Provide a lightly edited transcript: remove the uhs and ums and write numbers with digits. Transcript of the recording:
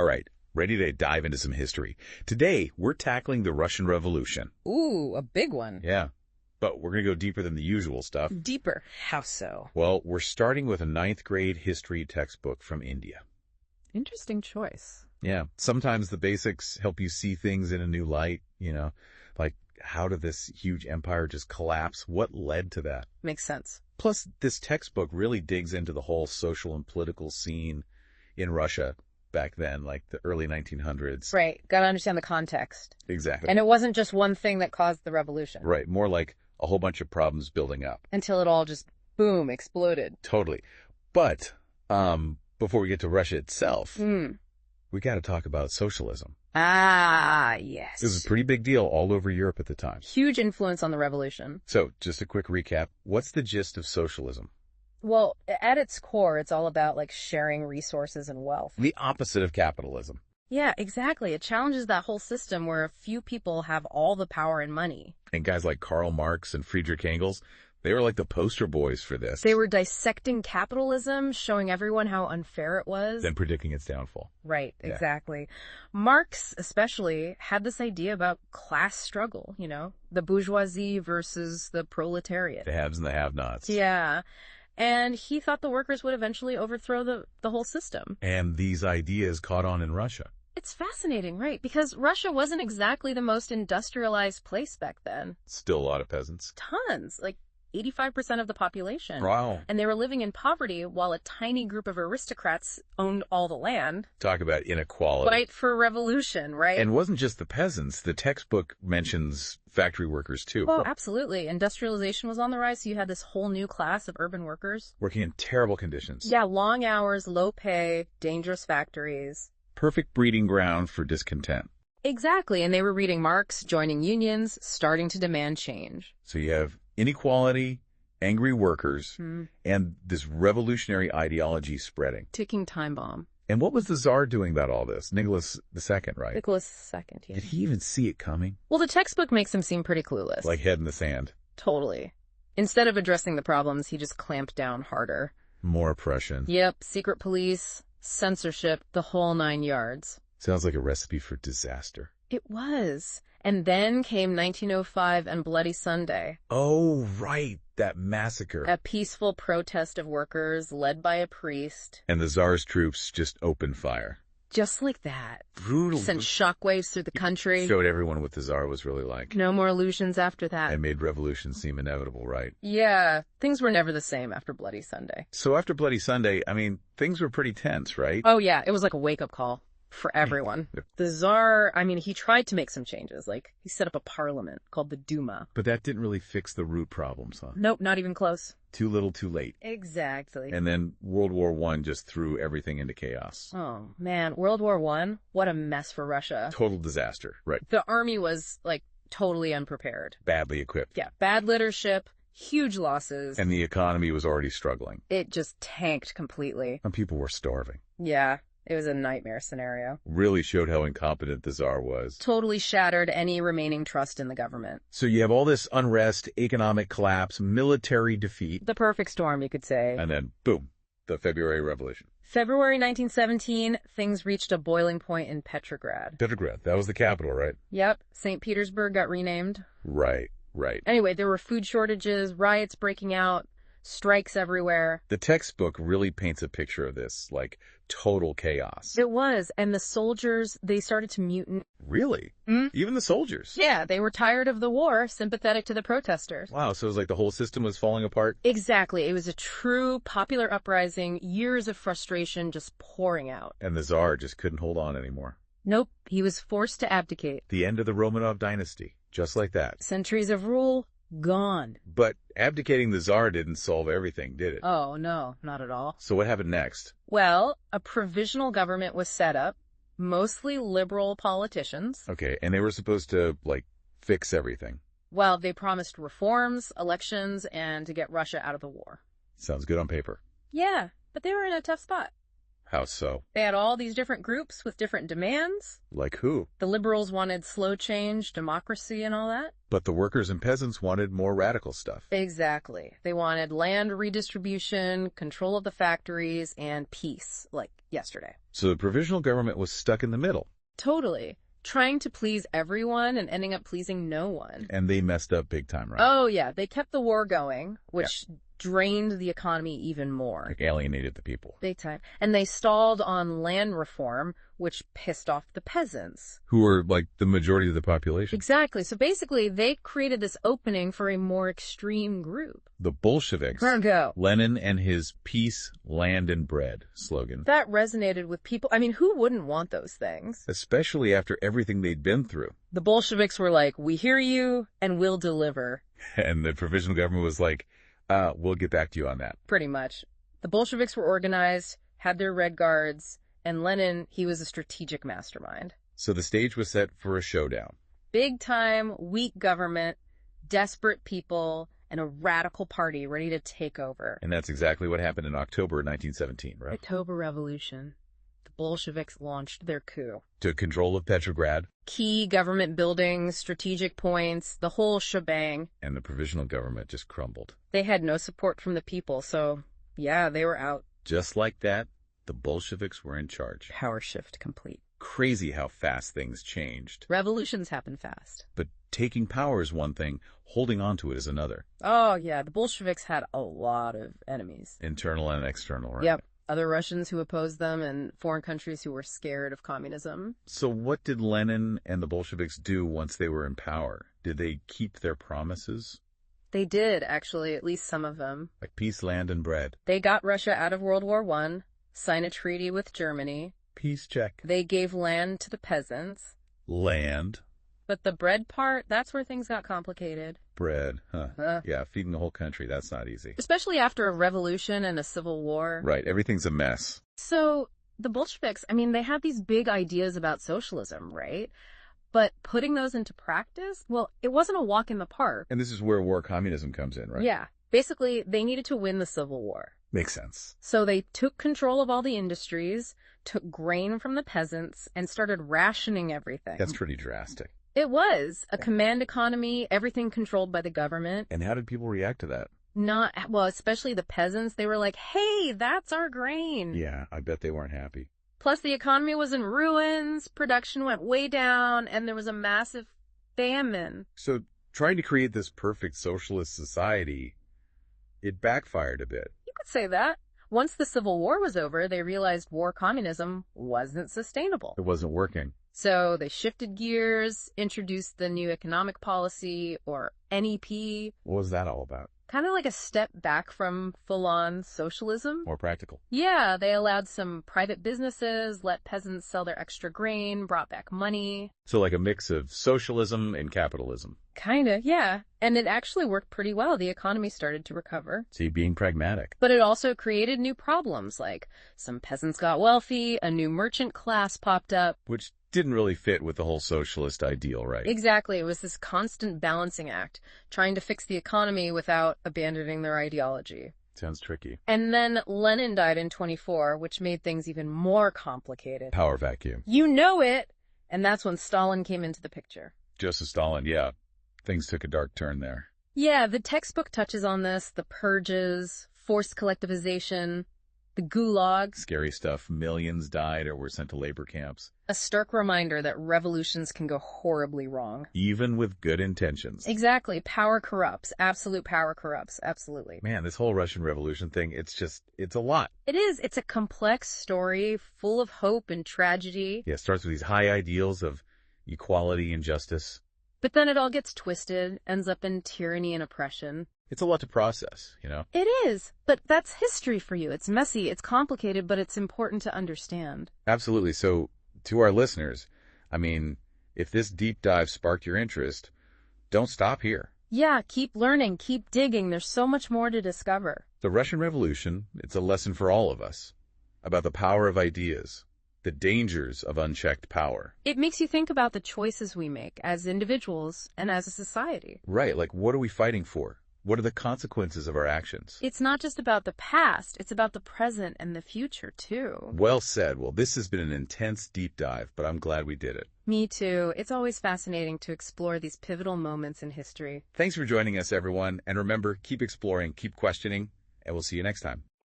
All right, ready to dive into some history. Today, we're tackling the Russian Revolution. Ooh, a big one. Yeah, but we're going to go deeper than the usual stuff. Deeper. How so? Well, we're starting with a 9th grade history textbook from India. Interesting choice. Yeah, sometimes the basics help you see things in a new light, like how did this huge empire just collapse? What led to that? Makes sense. Plus, this textbook really digs into the whole social and political scene in Russia back then, like the early 1900s. Right. Got to understand the context. Exactly. And it wasn't just one thing that caused the revolution. Right. More like a whole bunch of problems building up. Until it all just, boom, exploded. Totally. But before we get to Russia itself, we got to talk about socialism. Ah, yes. It was a pretty big deal all over Europe at the time. Huge influence on the revolution. So, just a quick recap. What's the gist of socialism? Well, at its core, it's all about, sharing resources and wealth. The opposite of capitalism. Yeah, exactly. It challenges that whole system where a few people have all the power and money. And guys like Karl Marx and Friedrich Engels, they were like the poster boys for this. They were dissecting capitalism, showing everyone how unfair it was. Then predicting its downfall. Right, Yeah. exactly. Marx, especially, had this idea about class struggle, the bourgeoisie versus the proletariat. The haves and the have-nots. Yeah. And he thought the workers would eventually overthrow the whole system. And these ideas caught on in Russia. It's fascinating, right? Because Russia wasn't exactly the most industrialized place back then. Still a lot of peasants. Tons, 85% of the population. Wow. And they were living in poverty while a tiny group of aristocrats owned all the land. Talk about inequality. Fight for revolution, right? And it wasn't just the peasants. The textbook mentions factory workers too. Oh, absolutely. Industrialization was on the rise, so you had this whole new class of urban workers. Working in terrible conditions. Yeah, long hours, low pay, dangerous factories. Perfect breeding ground for discontent. Exactly, and they were reading Marx, joining unions, starting to demand change. So you have inequality, angry workers, and this revolutionary ideology spreading. Ticking time bomb. And what was the Tsar doing about all this? Nicholas II, right? Nicholas II, yeah. Did he even see it coming? Well, the textbook makes him seem pretty clueless. Like head in the sand. Totally. Instead of addressing the problems, he just clamped down harder. More oppression. Yep, secret police, censorship, the whole 9 yards. Sounds like a recipe for disaster. It was. And then came 1905 and Bloody Sunday. Oh, right. That massacre. A peaceful protest of workers led by a priest. And the Tsar's troops just opened fire. Just like that. Brutal. Sent shockwaves through the country. Showed everyone what the Tsar was really like. No more illusions after that. And made revolution seem inevitable, right? Yeah, things were never the same after Bloody Sunday. So after Bloody Sunday, things were pretty tense, right? Oh yeah, it was like a wake-up call for everyone. The Tsar, he tried to make some changes. He set up a parliament called the Duma. But that didn't really fix the root problems, huh? Nope, not even close. Too little, too late. Exactly. And then World War I just threw everything into chaos. Oh, man. World War I? What a mess for Russia. Total disaster, right? The army was, totally unprepared. Badly equipped. Yeah, bad leadership, huge losses. And the economy was already struggling. It just tanked completely. And people were starving. Yeah, it was a nightmare scenario. Really showed how incompetent the Tsar was. Totally shattered any remaining trust in the government. So you have all this unrest, economic collapse, military defeat. The perfect storm, you could say. And then, boom, the February Revolution. February 1917, things reached a boiling point in Petrograd. Petrograd, that was the capital, right? Yep, St. Petersburg got renamed. Right. Anyway, there were food shortages, riots breaking out, strikes everywhere. The textbook really paints a picture of this, total chaos. It was, and the soldiers, they started to mutiny. Really? Even the soldiers? Yeah, they were tired of the war, sympathetic to the protesters. Wow, so it was like the whole system was falling apart? Exactly. It was a true popular uprising, years of frustration just pouring out. And the Tsar just couldn't hold on anymore. Nope, he was forced to abdicate. The end of the Romanov dynasty, just like that. Centuries of rule, gone. But abdicating the Tsar didn't solve everything, did it? Oh, no, not at all. So what happened next? Well, a provisional government was set up, mostly liberal politicians. Okay, and they were supposed to, fix everything. Well, they promised reforms, elections, and to get Russia out of the war. Sounds good on paper. Yeah, but they were in a tough spot. How so? They had all these different groups with different demands. Like who? The liberals wanted slow change, democracy, and all that. But the workers and peasants wanted more radical stuff. Exactly. They wanted land redistribution, control of the factories, and peace, yesterday. So the provisional government was stuck in the middle. Totally. Trying to please everyone and ending up pleasing no one. And they messed up big time, right? Oh, yeah. They kept the war going, which drained the economy even more. Like alienated the people. Big time. And they stalled on land reform, which pissed off the peasants. Who were like the majority of the population. Exactly. So basically, they created this opening for a more extreme group. The Bolsheviks. Go. Lenin and his peace, land, and bread slogan. That resonated with people. I mean, who wouldn't want those things? Especially after everything they'd been through. The Bolsheviks were like, we hear you and we'll deliver. And the provisional government was like, we'll get back to you on that. Pretty much. The Bolsheviks were organized, had their red guards, and Lenin, he was a strategic mastermind. So the stage was set for a showdown. Big time, weak government, desperate people, and a radical party ready to take over. And that's exactly what happened in October 1917, right? October Revolution. The Bolsheviks launched their coup. Took control of Petrograd. Key government buildings, strategic points, the whole shebang. And the provisional government just crumbled. They had no support from the people, so yeah, they were out. Just like that, the Bolsheviks were in charge. Power shift complete. Crazy how fast things changed. Revolutions happen fast. But taking power is one thing, holding on to it is another. Oh, yeah, the Bolsheviks had a lot of enemies. Internal and external, right? Yep. Other Russians who opposed them and foreign countries who were scared of communism. So what did Lenin and the Bolsheviks do once they were in power? Did they keep their promises? They did, actually, at least some of them. Like peace, land, and bread. They got Russia out of World War I, signed a treaty with Germany. Peace check. They gave land to the peasants. Land. But the bread part, that's where things got complicated. Bread, huh? Yeah, feeding the whole country, that's not easy. Especially after a revolution and a civil war. Right, everything's a mess. So the Bolsheviks, I mean, they had these big ideas about socialism, right? But putting those into practice, well, it wasn't a walk in the park. And this is where war communism comes in, right? Yeah. Basically, they needed to win the Civil War. Makes sense. So they took control of all the industries, took grain from the peasants, and started rationing everything. That's pretty drastic. It was a command economy, everything controlled by the government. And how did people react to that? Well, especially the peasants. They were like, hey, that's our grain. Yeah, I bet they weren't happy. Plus, the economy was in ruins, production went way down, and there was a massive famine. So trying to create this perfect socialist society, it backfired a bit. You could say that. Once the Civil War was over, they realized war communism wasn't sustainable. It wasn't working. So they shifted gears, introduced the new economic policy, or NEP. What was that all about? Kind of like a step back from full-on socialism. More practical. Yeah, they allowed some private businesses, let peasants sell their extra grain, brought back money. So like a mix of socialism and capitalism. Kinda, yeah. And it actually worked pretty well. The economy started to recover. See, being pragmatic. But it also created new problems, like some peasants got wealthy, a new merchant class popped up. Which didn't really fit with the whole socialist ideal, right? Exactly. It was this constant balancing act, trying to fix the economy without abandoning their ideology. Sounds tricky. And then Lenin died in 1924, which made things even more complicated. Power vacuum. You know it! And that's when Stalin came into the picture. Joseph Stalin, yeah. Things took a dark turn there. Yeah, the textbook touches on this, the purges, forced collectivization, the gulag. Scary stuff. Millions died or were sent to labor camps. A stark reminder that revolutions can go horribly wrong. Even with good intentions. Exactly. Power corrupts. Absolute power corrupts. Absolutely. Man, this whole Russian Revolution thing, it's a lot. It is. It's a complex story full of hope and tragedy. Yeah, it starts with these high ideals of equality and justice. But then it all gets twisted, ends up in tyranny and oppression. It's a lot to process, you know? It is. But that's history for you. It's messy, it's complicated, but it's important to understand. Absolutely. So, to our listeners, I mean, if this deep dive sparked your interest, don't stop here. Yeah, keep learning, keep digging. There's so much more to discover. The Russian Revolution, it's a lesson for all of us about the power of ideas, the dangers of unchecked power. It makes you think about the choices we make as individuals and as a society. Right, like what are we fighting for? What are the consequences of our actions? It's not just about the past, it's about the present and the future, too. Well said. Well, this has been an intense deep dive, but I'm glad we did it. Me too. It's always fascinating to explore these pivotal moments in history. Thanks for joining us, everyone. And remember, keep exploring, keep questioning, and we'll see you next time.